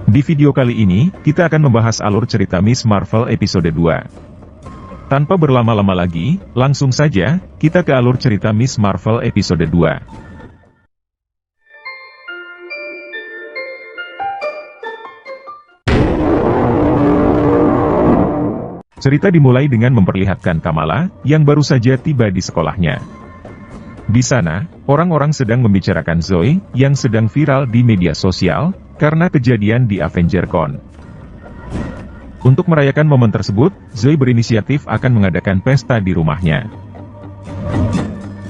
Di video kali ini, kita akan membahas alur cerita Miss Marvel episode 2. Tanpa berlama-lama lagi, langsung saja, kita ke alur cerita Miss Marvel episode 2. Cerita dimulai dengan memperlihatkan Kamala, yang baru saja tiba di sekolahnya. Di sana, orang-orang sedang membicarakan Zoe, yang sedang viral di media sosial, karena kejadian di AvengerCon. Untuk merayakan momen tersebut, Zoe berinisiatif akan mengadakan pesta di rumahnya.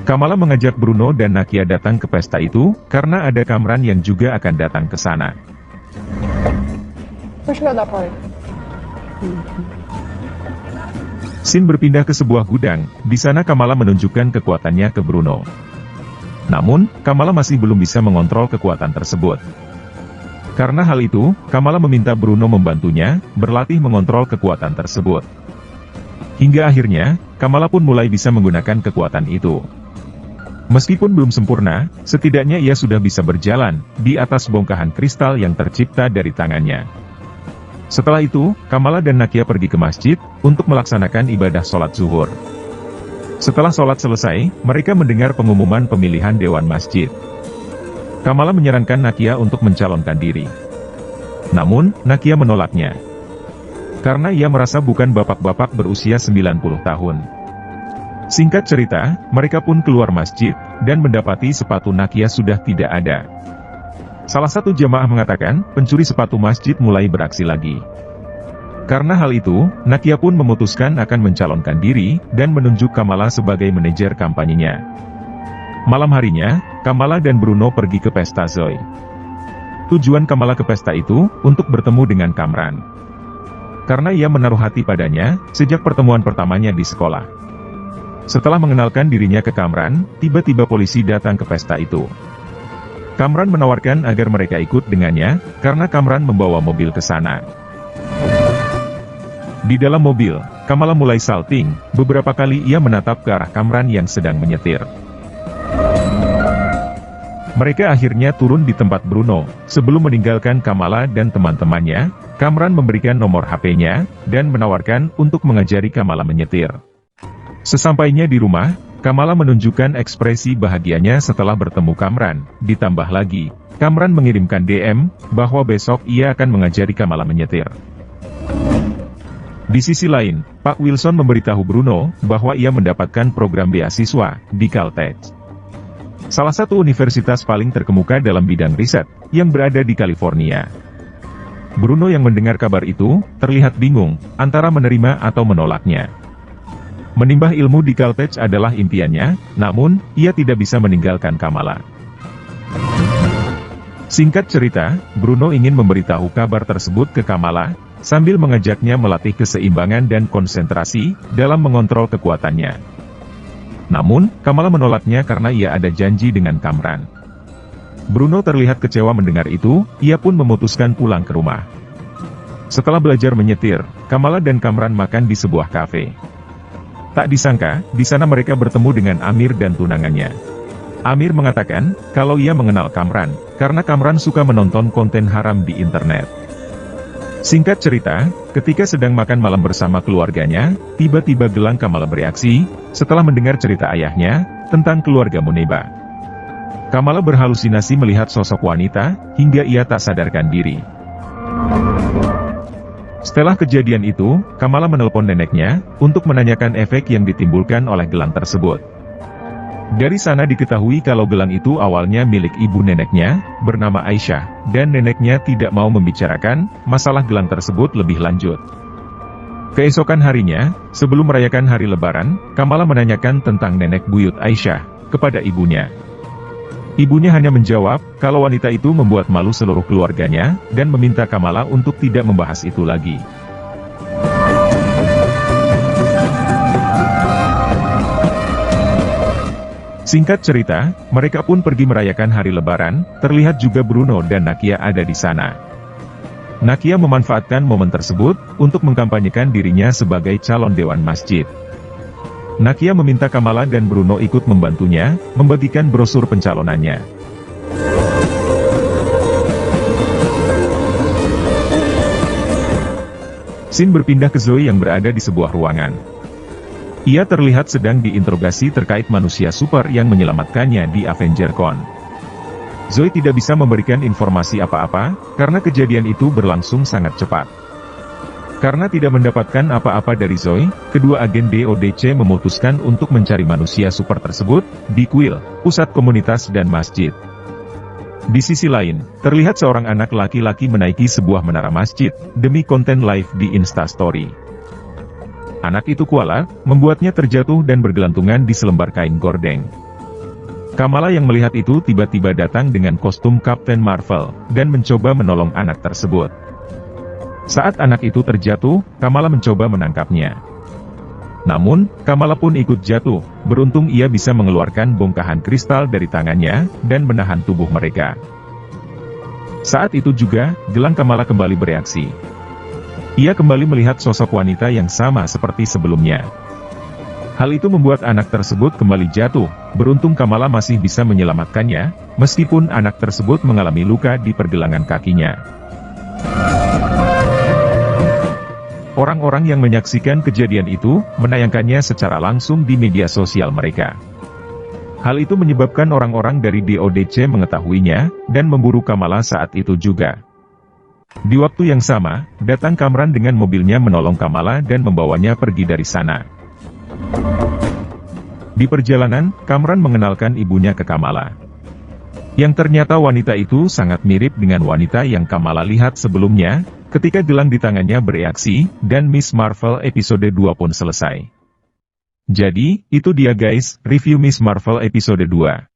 Kamala mengajak Bruno dan Nakia datang ke pesta itu, karena ada Kamran yang juga akan datang ke sana. Scene berpindah ke sebuah gudang, di sana Kamala menunjukkan kekuatannya ke Bruno. Namun, Kamala masih belum bisa mengontrol kekuatan tersebut. Karena hal itu, Kamala meminta Bruno membantunya, berlatih mengontrol kekuatan tersebut. Hingga akhirnya, Kamala pun mulai bisa menggunakan kekuatan itu. Meskipun belum sempurna, setidaknya ia sudah bisa berjalan, di atas bongkahan kristal yang tercipta dari tangannya. Setelah itu, Kamala dan Nakia pergi ke masjid, untuk melaksanakan ibadah sholat zuhur. Setelah sholat selesai, mereka mendengar pengumuman pemilihan Dewan Masjid. Kamala menyarankan Nakia untuk mencalonkan diri. Namun, Nakia menolaknya. Karena ia merasa bukan bapak-bapak berusia 90 tahun. Singkat cerita, mereka pun keluar masjid, dan mendapati sepatu Nakia sudah tidak ada. Salah satu jamaah mengatakan, pencuri sepatu masjid mulai beraksi lagi. Karena hal itu, Nakia pun memutuskan akan mencalonkan diri, dan menunjuk Kamala sebagai manajer kampanyenya. Malam harinya, Kamala dan Bruno pergi ke pesta Zoe. Tujuan Kamala ke pesta itu, untuk bertemu dengan Kamran. Karena ia menaruh hati padanya, sejak pertemuan pertamanya di sekolah. Setelah mengenalkan dirinya ke Kamran, tiba-tiba polisi datang ke pesta itu. Kamran menawarkan agar mereka ikut dengannya, karena Kamran membawa mobil ke sana. Di dalam mobil, Kamala mulai salting, beberapa kali ia menatap ke arah Kamran yang sedang menyetir. Mereka akhirnya turun di tempat Bruno. Sebelum meninggalkan Kamala dan teman-temannya, Kamran memberikan nomor HP-nya, dan menawarkan untuk mengajari Kamala menyetir. Sesampainya di rumah, Kamala menunjukkan ekspresi bahagianya setelah bertemu Kamran. Ditambah lagi, Kamran mengirimkan DM, bahwa besok ia akan mengajari Kamala menyetir. Di sisi lain, Pak Wilson memberitahu Bruno, bahwa ia mendapatkan program beasiswa, di Caltech. Salah satu universitas paling terkemuka dalam bidang riset, yang berada di California. Bruno yang mendengar kabar itu, terlihat bingung, antara menerima atau menolaknya. Menimba ilmu di Caltech adalah impiannya, namun, ia tidak bisa meninggalkan Kamala. Singkat cerita, Bruno ingin memberitahu kabar tersebut ke Kamala, sambil mengajaknya melatih keseimbangan dan konsentrasi, dalam mengontrol kekuatannya. Namun, Kamala menolaknya karena ia ada janji dengan Kamran. Bruno terlihat kecewa mendengar itu, ia pun memutuskan pulang ke rumah. Setelah belajar menyetir, Kamala dan Kamran makan di sebuah kafe. Tak disangka, di sana mereka bertemu dengan Amir dan tunangannya. Amir mengatakan, kalau ia mengenal Kamran, karena Kamran suka menonton konten haram di internet. Singkat cerita, ketika sedang makan malam bersama keluarganya, tiba-tiba gelang Kamala bereaksi, setelah mendengar cerita ayahnya, tentang keluarga Muneba. Kamala berhalusinasi melihat sosok wanita, hingga ia tak sadarkan diri. Setelah kejadian itu, Kamala menelpon neneknya, untuk menanyakan efek yang ditimbulkan oleh gelang tersebut. Dari sana diketahui kalau gelang itu awalnya milik ibu neneknya, bernama Aisyah, dan neneknya tidak mau membicarakan masalah gelang tersebut lebih lanjut. Keesokan harinya, sebelum merayakan hari Lebaran, Kamala menanyakan tentang nenek buyut Aisyah, kepada ibunya. Ibunya hanya menjawab, kalau wanita itu membuat malu seluruh keluarganya, dan meminta Kamala untuk tidak membahas itu lagi. Singkat cerita, mereka pun pergi merayakan hari Lebaran, terlihat juga Bruno dan Nakia ada di sana. Nakia memanfaatkan momen tersebut, untuk mengkampanyekan dirinya sebagai calon Dewan Masjid. Nakia meminta Kamala dan Bruno ikut membantunya, membagikan brosur pencalonannya. Scene berpindah ke Zoe yang berada di sebuah ruangan. Ia terlihat sedang diinterogasi terkait manusia super yang menyelamatkannya di AvengerCon. Zoe tidak bisa memberikan informasi apa-apa, karena kejadian itu berlangsung sangat cepat. Karena tidak mendapatkan apa-apa dari Zoe, kedua agen DODC memutuskan untuk mencari manusia super tersebut, di kuil, pusat komunitas dan masjid. Di sisi lain, terlihat seorang anak laki-laki menaiki sebuah menara masjid, demi konten live di Instastory. Anak itu kualat, membuatnya terjatuh dan bergelantungan di selembar kain gordeng. Kamala yang melihat itu tiba-tiba datang dengan kostum Captain Marvel, dan mencoba menolong anak tersebut. Saat anak itu terjatuh, Kamala mencoba menangkapnya. Namun, Kamala pun ikut jatuh, beruntung ia bisa mengeluarkan bongkahan kristal dari tangannya, dan menahan tubuh mereka. Saat itu juga, gelang Kamala kembali bereaksi. Ia kembali melihat sosok wanita yang sama seperti sebelumnya. Hal itu membuat anak tersebut kembali jatuh, beruntung Kamala masih bisa menyelamatkannya, meskipun anak tersebut mengalami luka di pergelangan kakinya. Orang-orang yang menyaksikan kejadian itu, menayangkannya secara langsung di media sosial mereka. Hal itu menyebabkan orang-orang dari DODC mengetahuinya, dan memburu Kamala saat itu juga. Di waktu yang sama, datang Kamran dengan mobilnya menolong Kamala dan membawanya pergi dari sana. Di perjalanan, Kamran mengenalkan ibunya ke Kamala. Yang ternyata wanita itu sangat mirip dengan wanita yang Kamala lihat sebelumnya, ketika gelang di tangannya bereaksi, dan Miss Marvel episode 2 pun selesai. Jadi, itu dia guys, review Miss Marvel episode 2.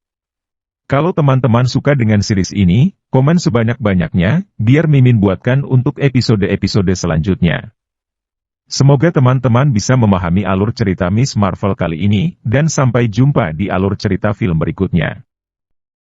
Kalau teman-teman suka dengan series ini, komen sebanyak-banyaknya, biar Mimin buatkan untuk episode-episode selanjutnya. Semoga teman-teman bisa memahami alur cerita Miss Marvel kali ini, dan sampai jumpa di alur cerita film berikutnya.